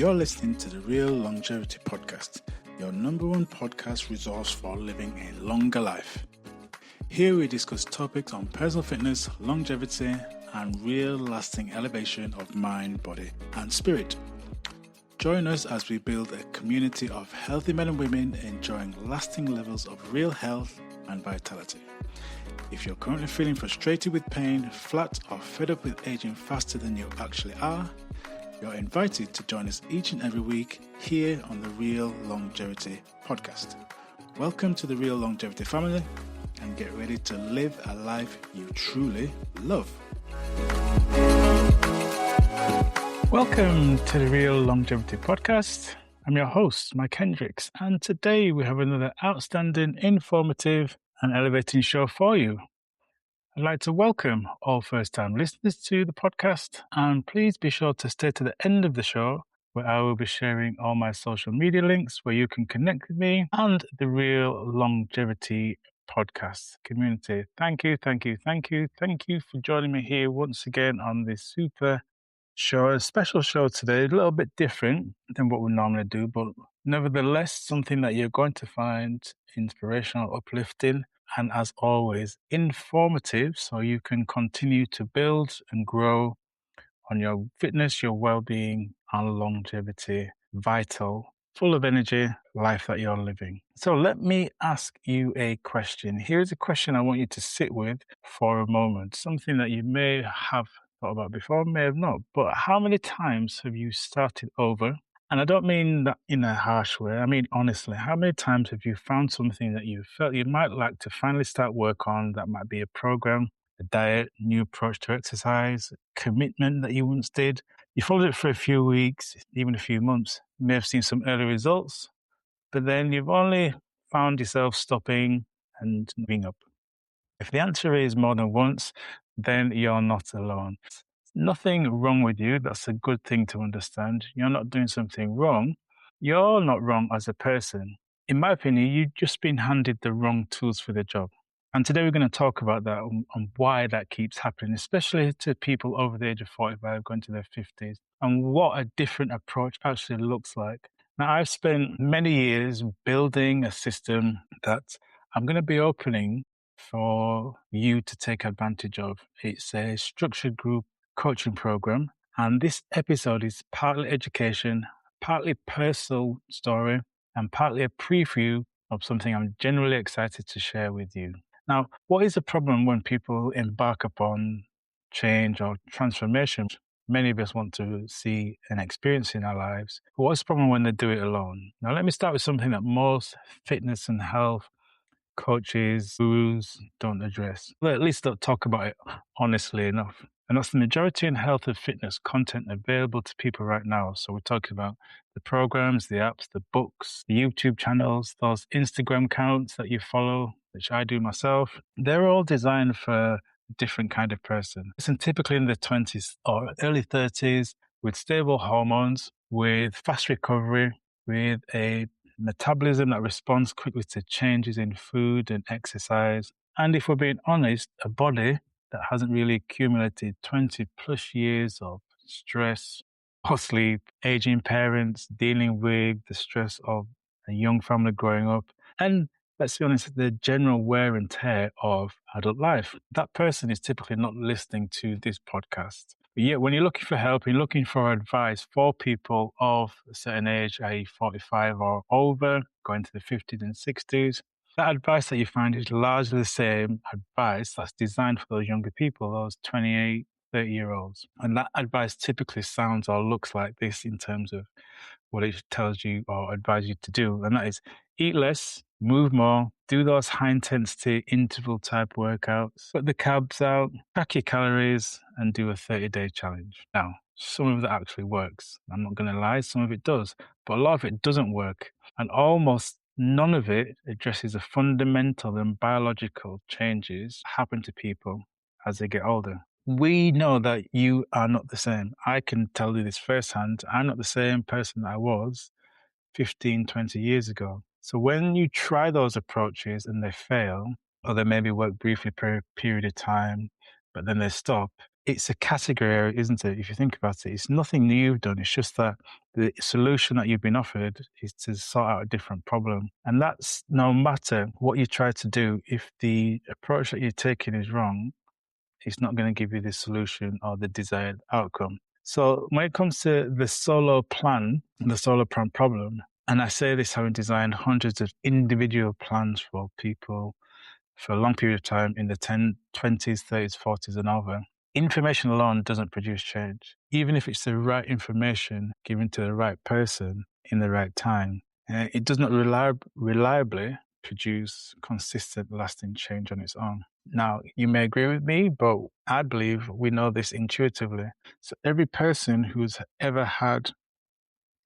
You're listening to the Real Longevity Podcast, your number one podcast resource for living a longer life. Here we discuss topics on personal fitness, longevity, and real lasting elevation of mind, body, and spirit. Join us as we build a community of healthy men and women enjoying lasting levels of real health and vitality. If you're currently feeling frustrated with pain, flat, or fed up with aging faster than you actually are, you're invited to join us each and every week here on the Real Longevity Podcast. Welcome to the Real Longevity family and get ready to live a life you truly love. Welcome to the Real Longevity Podcast. I'm your host, Mike Hendricks, and today we have another outstanding, informative, and elevating show for you. I'd like to welcome all first-time listeners to the podcast, and please be sure to stay to the end of the show where I will be sharing all my social media links where you can connect with me and the Real Longevity Podcast community. Thank you for joining me here once again on this super show, a special show today, a little bit different than what we normally do, but nevertheless, something that you're going to find inspirational, uplifting, and as always, informative, so you can continue to build and grow on your fitness, your well-being, and longevity, vital, full of energy life that you're living. So let me ask you a question. Here's a question I want you to sit with for a moment, something that you may have thought about before, may have not, but how many times have you started over? And I don't mean that in a harsh way. I mean, honestly, how many times have you found something that you felt you might like to finally start work on? That might be a program, a diet, new approach to exercise, commitment that you once did. You followed it for a few weeks, even a few months. You may have seen some early results, but then you've only found yourself stopping and giving up. If the answer is more than once, then you're not alone. Nothing wrong with you. That's a good thing to understand. You're not doing something wrong. You're not wrong as a person. In my opinion, you've just been handed the wrong tools for the job. And today we're going to talk about that and why that keeps happening, especially to people over the age of 45 going to their 50s, and what a different approach actually looks like. Now, I've spent many years building a system that I'm going to be opening for you to take advantage of. It's a structured group coaching program, and this episode is partly education, partly personal story, and partly a preview of something I'm genuinely excited to share with you. Now, what is the problem when people embark upon change or transformation? Many of us want to see and experience in our lives. But what's the problem when they do it alone? Now, let me start with something that most fitness and health coaches, gurus don't address. Well, at least don't talk about it honestly enough. And that's the majority in health and fitness content available to people right now. So we're talking about the programs, the apps, the books, the YouTube channels, those Instagram accounts that you follow, which I do myself. They're all designed for a different kind of person. Listen, typically in their 20s or early 30s with stable hormones, with fast recovery, with a metabolism that responds quickly to changes in food and exercise. And if we're being honest, a body that hasn't really accumulated 20 plus years of stress or sleep, aging parents, dealing with the stress of a young family growing up, and let's be honest, the general wear and tear of adult life. That person is typically not listening to this podcast. But yet, when you're looking for help, you're looking for advice for people of a certain age, i.e. 45 or over, going to the 50s and 60s, that advice that you find is largely the same advice that's designed for those younger people, those 28, 30-year-olds. And that advice typically sounds or looks like this in terms of what it tells you or advises you to do. And that is eat less, move more, do those high-intensity interval-type workouts, put the carbs out, track your calories, and do a 30-day challenge. Now, some of that actually works. I'm not going to lie, some of it does, but a lot of it doesn't work. And almost none of it addresses the fundamental and biological changes that happen to people as they get older. We know that you are not the same. I can tell you this firsthand. I'm not the same person that I was 15, 20 years ago. So when you try those approaches and they fail, or they maybe work briefly for a period of time, but then they stop, it's a category area, isn't it? If you think about it, it's nothing new you've done. It's just that the solution that you've been offered is to sort out a different problem. And that's no matter what you try to do, if the approach that you're taking is wrong, it's not going to give you the solution or the desired outcome. So when it comes to the solo plan problem, and I say this having designed hundreds of individual plans for people for a long period of time in the 10, 20s, 30s, 40s and over, information alone doesn't produce change. Even if it's the right information given to the right person in the right time, it does not reliably produce consistent, lasting change on its own. Now, you may agree with me, but I believe we know this intuitively. So every person who's ever had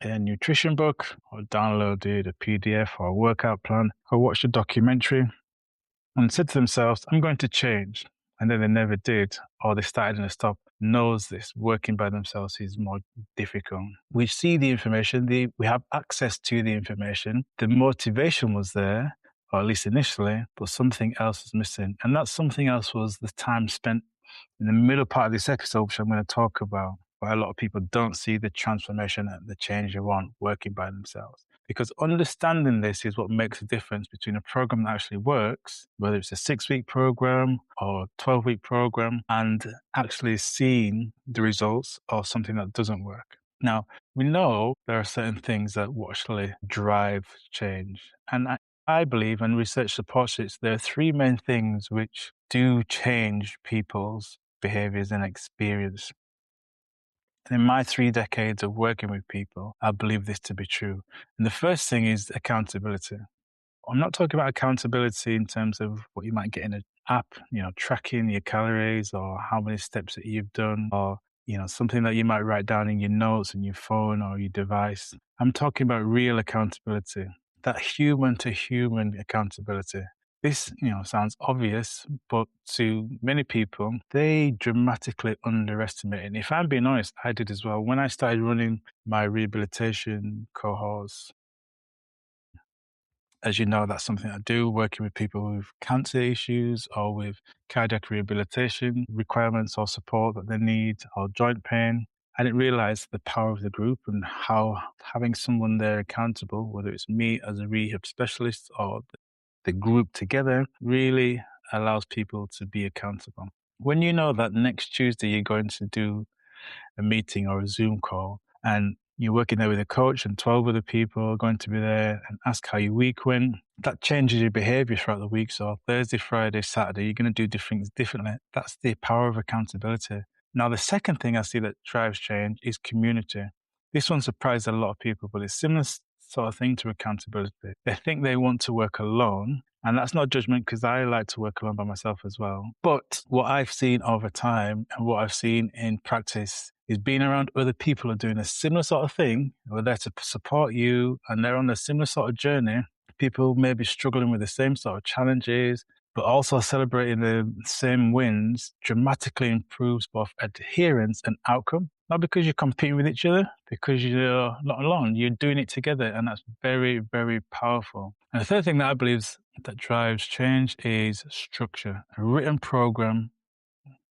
a nutrition book or downloaded a PDF or a workout plan or watched a documentary and said to themselves, I'm going to change, and then they never did, or they started and they stopped, knows this working by themselves is more difficult. We see the information, we have access to the information, the motivation was there, or at least initially, but something else was missing. And that something else was the time spent in the middle part of this episode, which I'm going to talk about, why a lot of people don't see the transformation and the change they want working by themselves. Because understanding this is what makes a difference between a program that actually works, whether it's a 6-week program or a 12-week program, and actually seeing the results of something that doesn't work. Now, we know there are certain things that will actually drive change. And I believe, and research supports it, there are 3 main things which do change people's behaviors and experience. And in my 3 decades of working with people, I believe this to be true. And the first thing is accountability. I'm not talking about accountability in terms of what you might get in an app, tracking your calories or how many steps that you've done, or something that you might write down in your notes on your phone or your device. I'm talking about real accountability, that human to human accountability. This, sounds obvious, but to many people, they dramatically underestimate it. And if I'm being honest, I did as well. When I started running my rehabilitation cohorts, as you know, that's something I do, working with people with cancer issues or with cardiac rehabilitation requirements or support that they need, or joint pain. I didn't realize the power of the group and how having someone there accountable, whether it's me as a rehab specialist or the group together, really allows people to be accountable. When you know that next Tuesday you're going to do a meeting or a Zoom call, and you're working there with a coach and 12 other people are going to be there and ask how your week went, that changes your behavior throughout the week. So Thursday, Friday, Saturday, you're going to do things differently. That's the power of accountability. Now, the second thing I see that drives change is community. This one surprised a lot of people, but it's similar sort of thing to accountability. They think they want to work alone, and that's not judgment, because I like to work alone by myself as well. But what I've seen over time and what I've seen in practice is being around other people who are doing a similar sort of thing, who are there to support you, and they're on a similar sort of journey. People may be struggling with the same sort of challenges, but also celebrating the same wins dramatically improves both adherence and outcome. Not because you're competing with each other, because you're not alone. You're doing it together, and that's very, very powerful. And the third thing that I believe that drives change is structure. A written program,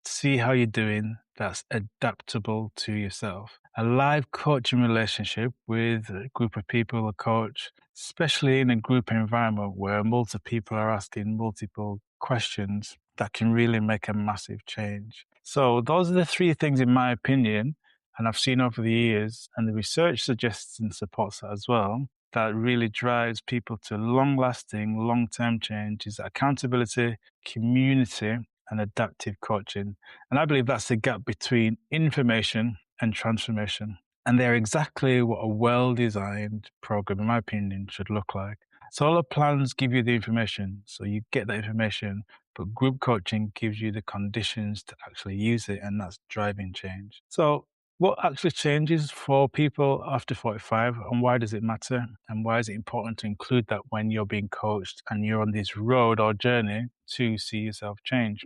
see how you're doing, that's adaptable to yourself. A live coaching relationship with a group of people, a coach, especially in a group environment where multiple people are asking multiple questions, that can really make a massive change. So those are the 3 things, in my opinion, and I've seen over the years, and the research suggests and supports that as well, that really drives people to long-lasting, long-term change is accountability, community, and adaptive coaching. And I believe that's the gap between information and transformation. And they're exactly what a well-designed program, in my opinion, should look like. Solo plans give you the information, so you get that information, but group coaching gives you the conditions to actually use it, and that's driving change. So what actually changes for people after 45, and why does it matter? And why is it important to include that when you're being coached and you're on this road or journey to see yourself change?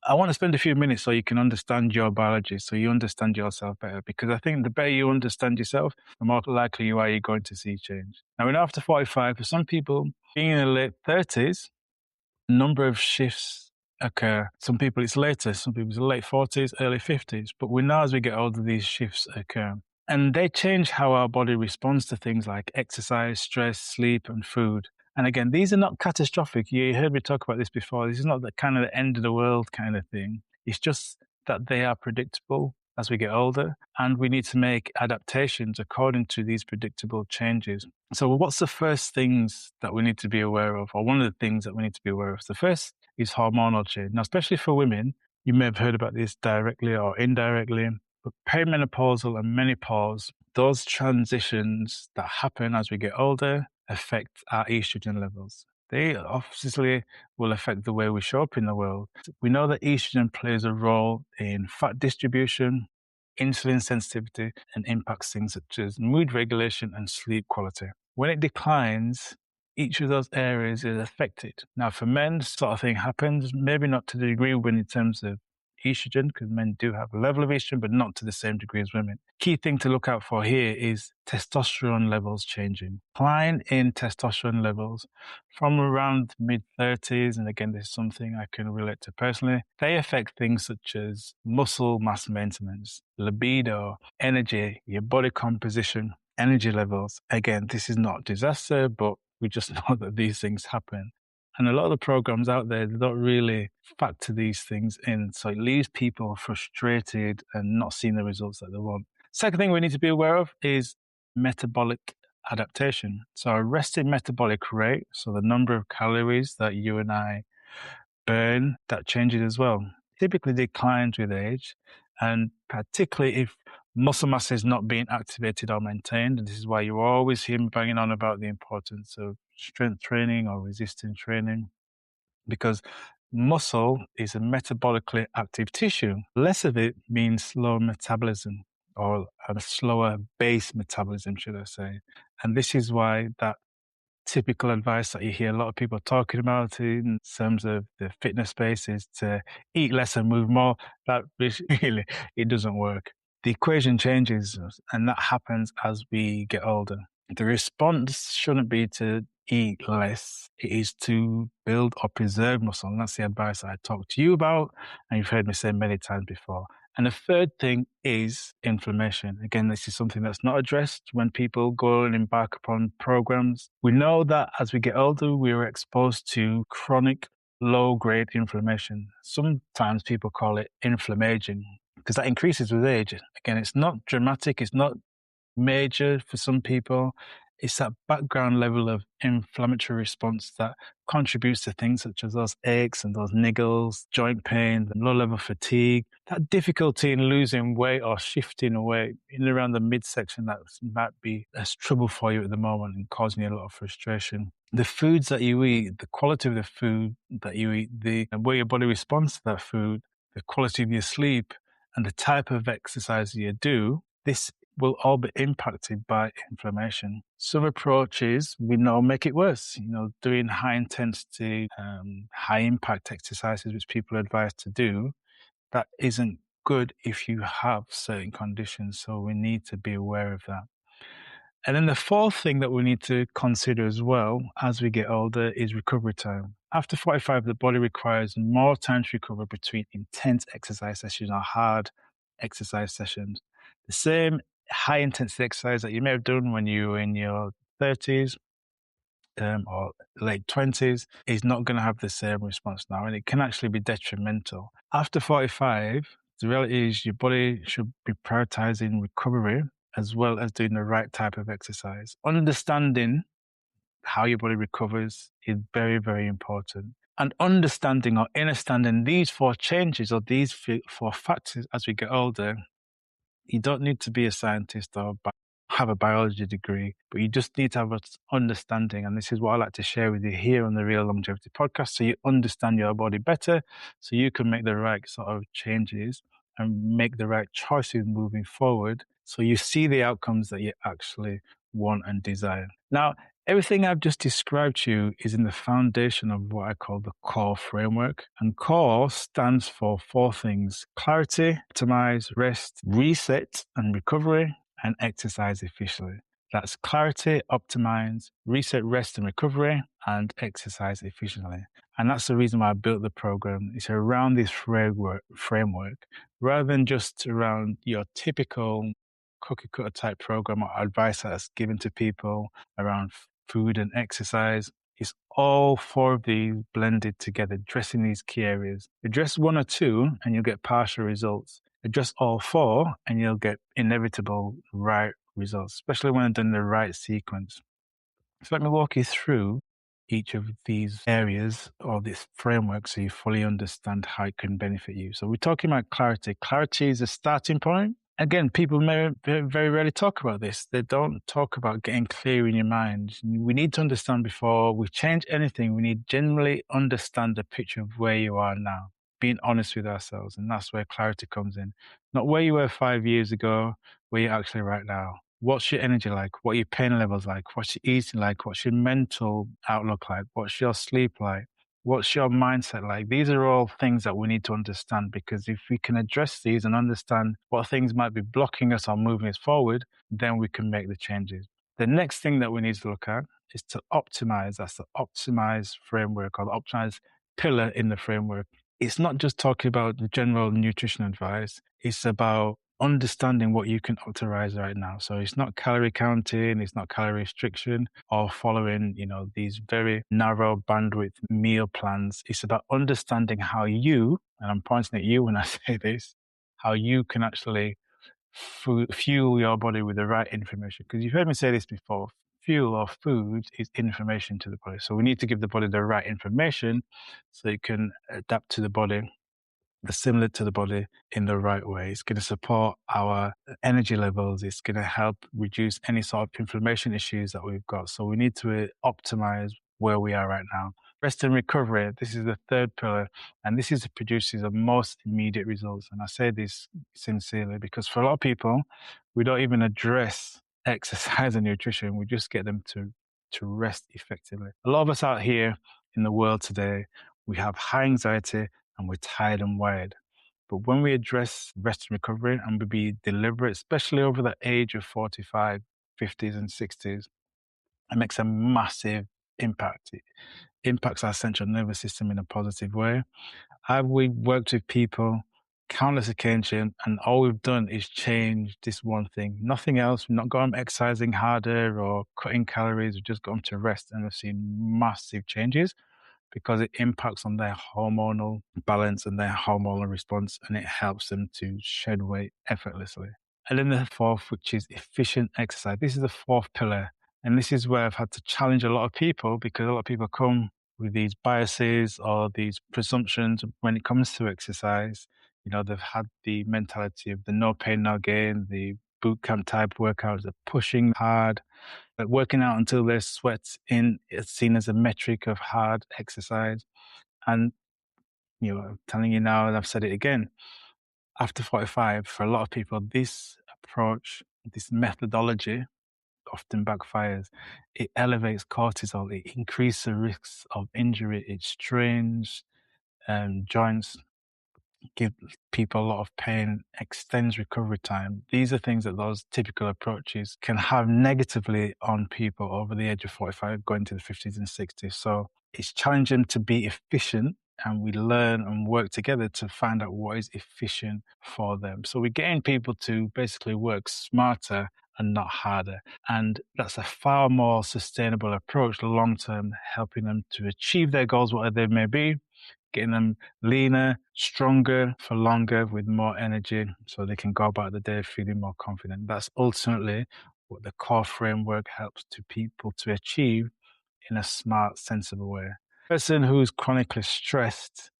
I want to spend a few minutes so you can understand your biology, so you understand yourself better, because I think the better you understand yourself, the more likely you are you're going to see change. Now, in after 45, for some people, being in the late 30s, a number of shifts occur. Some people it's later, some people it's late 40s, early 50s. But we know as we get older, these shifts occur. And they change how our body responds to things like exercise, stress, sleep, and food. And again, these are not catastrophic. You heard me talk about this before. This is not the kind of the end of the world kind of thing. It's just that they are predictable as we get older, and we need to make adaptations according to these predictable changes. So what's the first things that we need to be aware of, or one of the things that we need to be aware of? The first is hormonal change. Now, especially for women, you may have heard about this directly or indirectly, but perimenopausal and menopause, those transitions that happen as we get older affect our estrogen levels. They obviously will affect the way we show up in the world. We know that estrogen plays a role in fat distribution, insulin sensitivity, and impacts things such as mood regulation and sleep quality. When it declines, each of those areas is affected. Now, for men, this sort of thing happens, maybe not to the degree when in terms of estrogen, because men do have a level of estrogen, but not to the same degree as women. Key thing to look out for here is testosterone levels changing. Decline in testosterone levels from around mid-30s, and again, this is something I can relate to personally, they affect things such as muscle mass maintenance, libido, energy, your body composition, energy levels. Again, this is not disaster, but we just know that these things happen. And a lot of the programs out there, they don't really factor these things in. So it leaves people frustrated and not seeing the results that they want. Second thing we need to be aware of is metabolic adaptation. So a resting metabolic rate, so the number of calories that you and I burn, that changes as well. Typically declines with age, and particularly if muscle mass is not being activated or maintained. And this is why you always hear me banging on about the importance of strength training or resistance training, because muscle is a metabolically active tissue. Less of it means slower metabolism, or a slower base metabolism, should I say. And this is why that typical advice that you hear a lot of people talking about in terms of the fitness space is to eat less and move more. That really, it doesn't work. The equation changes, and that happens as we get older. The response shouldn't be to eat less. It is to build or preserve muscle. And that's the advice I talked to you about, and you've heard me say many times before. And the third thing is inflammation. Again, this is something that's not addressed when people go and embark upon programs. We know that as we get older, we are exposed to chronic low-grade inflammation. Sometimes people call it inflammaging because that increases with age. Again, it's not dramatic. It's not major for some people. It's that background level of inflammatory response that contributes to things such as those aches and those niggles, joint pain, low level fatigue, that difficulty in losing weight or shifting weight in and around the midsection that might be as trouble for you at the moment and causing you a lot of frustration. The foods that you eat, the quality of the food that you eat, the way your body responds to that food, the quality of your sleep, and the type of exercise you do, this will all be impacted by inflammation. Some approaches we know make it worse. Doing high intensity, high impact exercises, which people are advised to do, that isn't good if you have certain conditions. So we need to be aware of that. And then the fourth thing that we need to consider as well as we get older is recovery time. After 45, the body requires more time to recover between intense exercise sessions or hard exercise sessions. The same high intensity exercise that you may have done when you were in your 30s or late 20s is not going to have the same response now, and it can actually be detrimental. After 45, the reality is your body should be prioritizing recovery as well as doing the right type of exercise. Understanding how your body recovers is very, very important. And understanding or understanding these four changes or these four factors as we get older, you don't need to be a scientist or have a biology degree, but you just need to have an understanding. And this is what I like to share with you here on the Real Longevity Podcast, so you understand your body better, so you can make the right sort of changes and make the right choices moving forward, so you see the outcomes that you actually want and desire. Now, everything I've just described to you is in the foundation of what I call the CORE framework. And CORE stands for four things: clarity, optimize, rest, reset and recovery, and exercise efficiently. That's clarity, optimize, reset, rest and recovery, and exercise efficiently. And that's the reason why I built the program. It's around this framework rather than just around your typical cookie cutter type program or advice that's given to people around food and exercise. It's all four of these blended together, addressing these key areas. Address one or two and you'll get partial results. Address all four and you'll get inevitable right results, especially when done in the right sequence. So let me walk you through each of these areas or this framework so you fully understand how it can benefit you. So we're talking about clarity. Clarity is a starting point. Again, people may very rarely talk about this. They don't talk about getting clear in your mind. We need to understand before we change anything, we need generally understand the picture of where you are now, being honest with ourselves. And that's where clarity comes in. Not where you were 5 years ago, where you're actually right now. What's your energy like? What are your pain levels like? What's your eating like? What's your mental outlook like? What's your sleep like? What's your mindset like? These are all things that we need to understand, because if we can address these and understand what things might be blocking us or moving us forward, then we can make the changes. The next thing that we need to look at is to optimize. That's the optimize framework or the optimize pillar in the framework. It's not just talking about the general nutrition advice. It's about understanding what you can optimize right now. So it's not calorie counting, it's not calorie restriction or following, these very narrow bandwidth meal plans. It's about understanding how you, and I'm pointing at you when I say this, how you can actually fuel your body with the right information. Because you've heard me say this before, fuel or food is information to the body. So we need to give the body the right information so it can adapt to the body, assimilate to the body in the right way. It's going to support our energy levels. It's going to help reduce any sort of inflammation issues that we've got. So we need to optimize where we are right now. Rest and recovery, this is the third pillar, and this is produces the most immediate results. And I say this sincerely because for a lot of people, we don't even address exercise and nutrition. We just get them to rest effectively. A lot of us out here in the world today, we have high anxiety and we're tired and wired. But when we address rest and recovery and we be deliberate, especially over the age of 45, 50s and 60s, it makes a massive impact. It impacts our central nervous system in a positive way. We've worked with people countless occasions, and all we've done is change this one thing. Nothing else. We've not got them exercising harder or cutting calories. We've just got them to rest, and we've seen massive changes because it impacts on their hormonal balance and their hormonal response, and it helps them to shed weight effortlessly. And then the fourth, which is efficient exercise. This is the fourth pillar. And this is where I've had to challenge a lot of people, because a lot of people come with these biases or these presumptions when it comes to exercise. They've had the mentality of the no pain, no gain, the boot camp type workouts, the pushing hard, working out until there's sweat in. It's seen as a metric of hard exercise. And, I'm telling you now, and I've said it again, after 45, for a lot of people, this approach, this methodology often backfires. It elevates cortisol, it increases the risks of injury, it strains joints, give people a lot of pain, extends recovery time. These are things that those typical approaches can have negatively on people over the age of 45, going to the 50s and 60s. So it's challenging to be efficient, and we learn and work together to find out what is efficient for them. So we're getting people to basically work smarter and not harder. And that's a far more sustainable approach long-term, helping them to achieve their goals, whatever they may be, getting them leaner, stronger for longer with more energy so they can go about the day feeling more confident. That's ultimately what the core framework helps to people to achieve in a smart, sensible way. A person who's chronically stressed,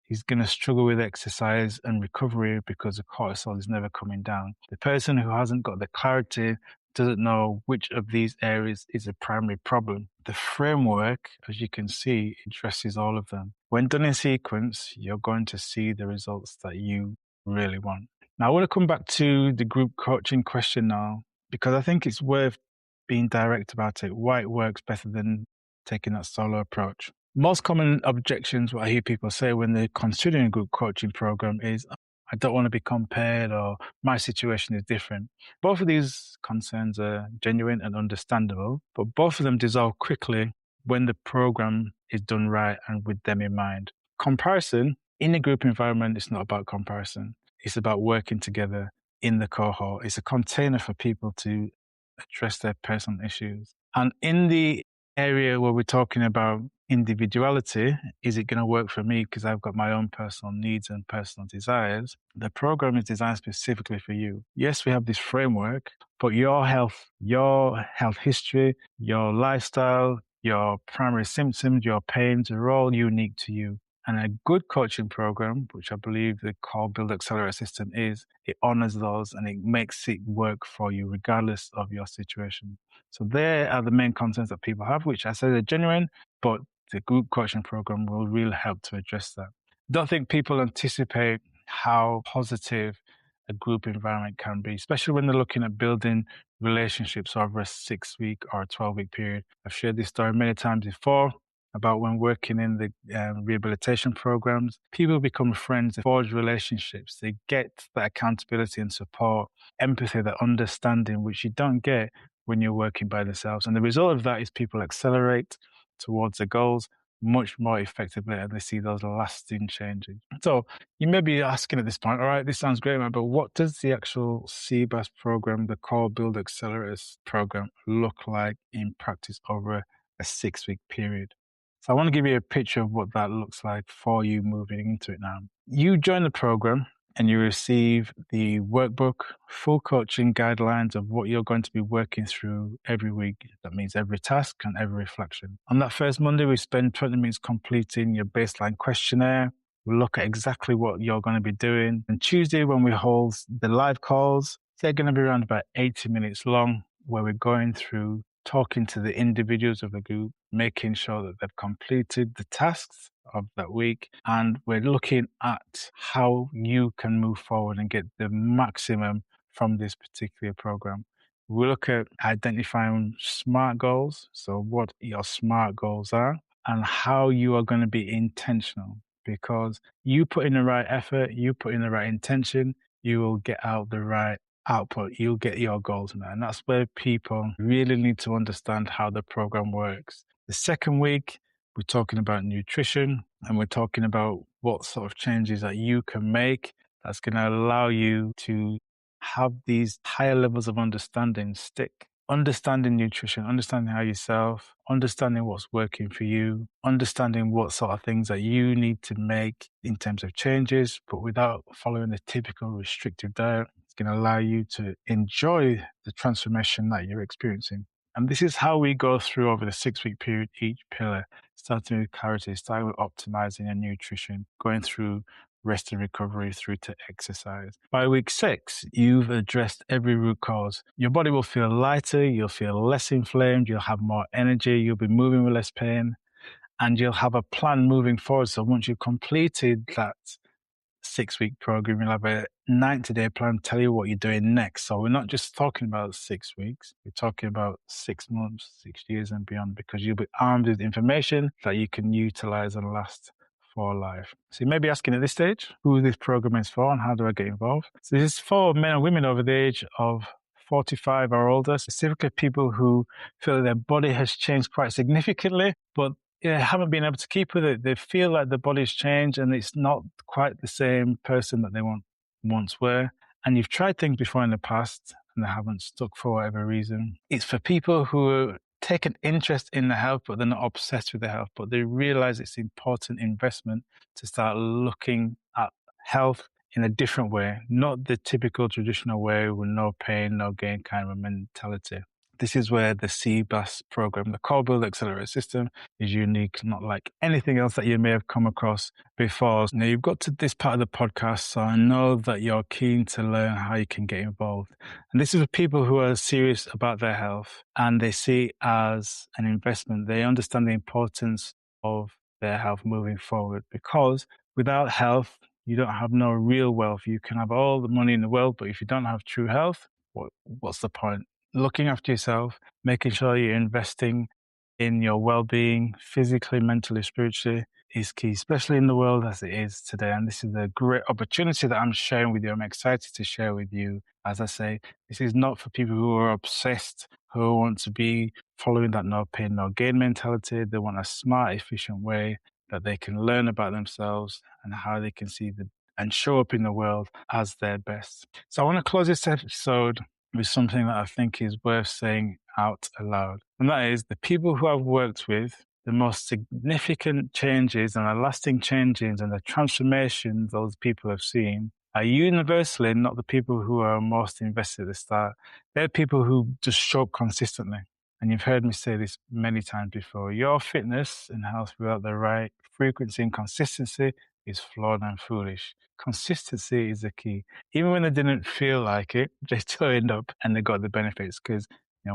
he's going to struggle with exercise and recovery because the cortisol is never coming down. The person who hasn't got the clarity doesn't know which of these areas is a primary problem. The framework, as you can see, addresses all of them. When done in sequence, you're going to see the results that you really want. Now, I want to come back to the group coaching question now, because I think it's worth being direct about it, why it works better than taking that solo approach. Most common objections what I hear people say when they're considering a group coaching program is, I don't want to be compared, or my situation is different. Both of these concerns are genuine and understandable, but both of them dissolve quickly when the program is done right and with them in mind. Comparison in a group environment is not about comparison. It's about working together in the cohort. It's a container for people to address their personal issues. And in the area where we're talking about individuality, is it going to work for me because I've got my own personal needs and personal desires? The program is designed specifically for you. Yes, we have this framework, but your health history, your lifestyle, your primary symptoms, your pains are all unique to you. And a good coaching program, which I believe the Core Build Accelerator System is, it honors those and it makes it work for you regardless of your situation. So there are the main concerns that people have, which I say are genuine, but the group coaching program will really help to address that. Don't think people anticipate how positive a group environment can be, especially when they're looking at building relationships over a 6-week or a 12-week period. I've shared this story many times before about when working in the rehabilitation programs. People become friends, they forge relationships, they get that accountability and support, empathy, that understanding, which you don't get when you're working by themselves. And the result of that is people accelerate towards their goals much more effectively, and they see those lasting changes. So you may be asking at this point, all right, this sounds great, man, but what does the actual CBAS program, the Core Build Accelerator program, look like in practice over a 6-week period? So I want to give you a picture of what that looks like for you moving into it now. You join the program and you receive the workbook, full coaching guidelines of what you're going to be working through every week. That means every task and every reflection. On that first Monday, we spend 20 minutes completing your baseline questionnaire. We look at exactly what you're going to be doing. And Tuesday, when we hold the live calls, they're going to be around about 80 minutes long, where we're going through talking to the individuals of the group, making sure that they've completed the tasks of that week. And we're looking at how you can move forward and get the maximum from this particular program. We look at identifying SMART goals, so what your SMART goals are, and how you are going to be intentional. Because you put in the right effort, you put in the right intention, you will get out the right output, you'll get your goals met. And that's where people really need to understand how the program works. The second week, we're talking about nutrition, and we're talking about what sort of changes that you can make that's going to allow you to have these higher levels of understanding stick. Understanding nutrition, understanding how yourself, understanding what's working for you, understanding what sort of things that you need to make in terms of changes, but without following the typical restrictive diet. It's going to allow you to enjoy the transformation that you're experiencing. And this is how we go through over the 6-week period, each pillar, starting with clarity, starting with optimizing your nutrition, going through rest and recovery through to exercise. By week 6, you've addressed every root cause. Your body will feel lighter, you'll feel less inflamed, you'll have more energy, you'll be moving with less pain, and you'll have a plan moving forward. So once you've completed that 6-week program, you'll have a 90-day plan to tell you what you're doing next. So we're not just talking about 6 weeks, we're talking about 6 months, 6 years and beyond, because you'll be armed with information that you can utilize and last for life. So you may be asking at this stage who this program is for and how do I get involved? So this is for men and women over the age of 45 or older, specifically people who feel that their body has changed quite significantly, but haven't been able to keep with it. They feel like the body's changed and it's not quite the same person that they once were. And you've tried things before in the past and they haven't stuck for whatever reason. It's for people who take an interest in the health, but they're not obsessed with the health, but they realize it's an important investment to start looking at health in a different way, not the typical traditional way with no pain, no gain kind of a mentality. This is where the CBAS program, the Core Build Accelerator System, is unique, not like anything else that you may have come across before. Now, you've got to this part of the podcast, so I know that you're keen to learn how you can get involved. And this is for people who are serious about their health and they see it as an investment. They understand the importance of their health moving forward, because without health, you don't have no real wealth. You can have all the money in the world, but if you don't have true health, what's the point? Looking after yourself, making sure you're investing in your well-being, physically, mentally, spiritually, is key, especially in the world as it is today. And this is a great opportunity that I'm sharing with you. I'm excited to share with you. As I say, this is not for people who are obsessed, who want to be following that no pain, no gain mentality. They want a smart, efficient way that they can learn about themselves and how they can see and show up in the world as their best. So I want to close this episode with something that I think is worth saying out aloud. And that is the people who I've worked with, the most significant changes and the lasting changes and the transformations those people have seen are universally not the people who are most invested at the start. They're people who just show up consistently. And you've heard me say this many times before. Your fitness and health without the right frequency and consistency is flawed and foolish. Consistency is the key. Even when they didn't feel like it, they still end up and they got the benefits because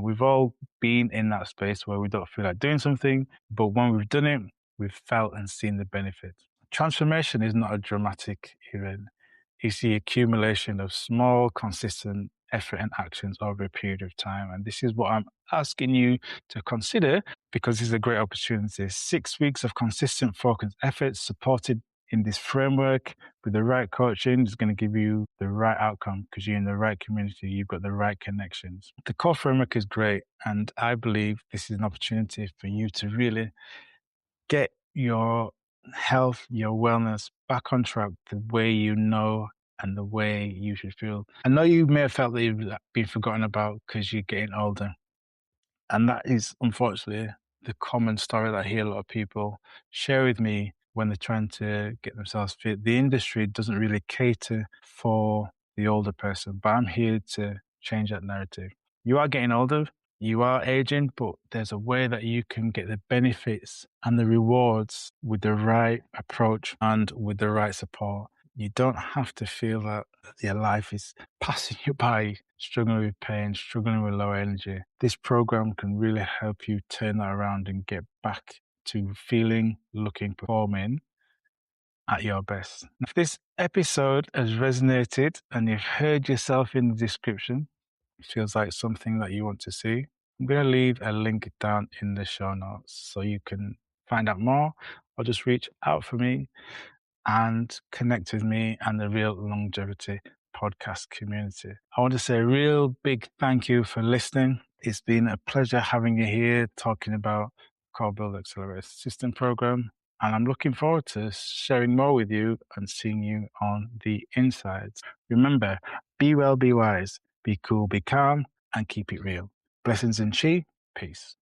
we've all been in that space where we don't feel like doing something, but when we've done it, we've felt and seen the benefits. Transformation is not a dramatic event. It's the accumulation of small, consistent effort and actions over a period of time. And this is what I'm asking you to consider because this is a great opportunity. 6 weeks of consistent, focused efforts supported in this framework with the right coaching is going to give you the right outcome because you're in the right community, you've got the right connections. The core framework is great, and I believe this is an opportunity for you to really get your health, your wellness back on track the way you know and the way you should feel. I know you may have felt that you've been forgotten about because you're getting older. And that is unfortunately the common story that I hear a lot of people share with me when they're trying to get themselves fit. The industry doesn't really cater for the older person, but I'm here to change that narrative. You are getting older, you are aging, but there's a way that you can get the benefits and the rewards with the right approach and with the right support. You don't have to feel that your life is passing you by, struggling with pain, struggling with low energy. This program can really help you turn that around and get back to feeling, looking, performing at your best. If this episode has resonated and you've heard yourself in the description, it feels like something that you want to see, I'm going to leave a link down in the show notes so you can find out more or just reach out for me and connect with me and the Real Longevity podcast community. I want to say a real big thank you for listening. It's been a pleasure having you here talking about Core Build Accelerator System program. And I'm looking forward to sharing more with you and seeing you on the insides. Remember, be well, be wise, be cool, be calm, and keep it real. Blessings and chi. Peace.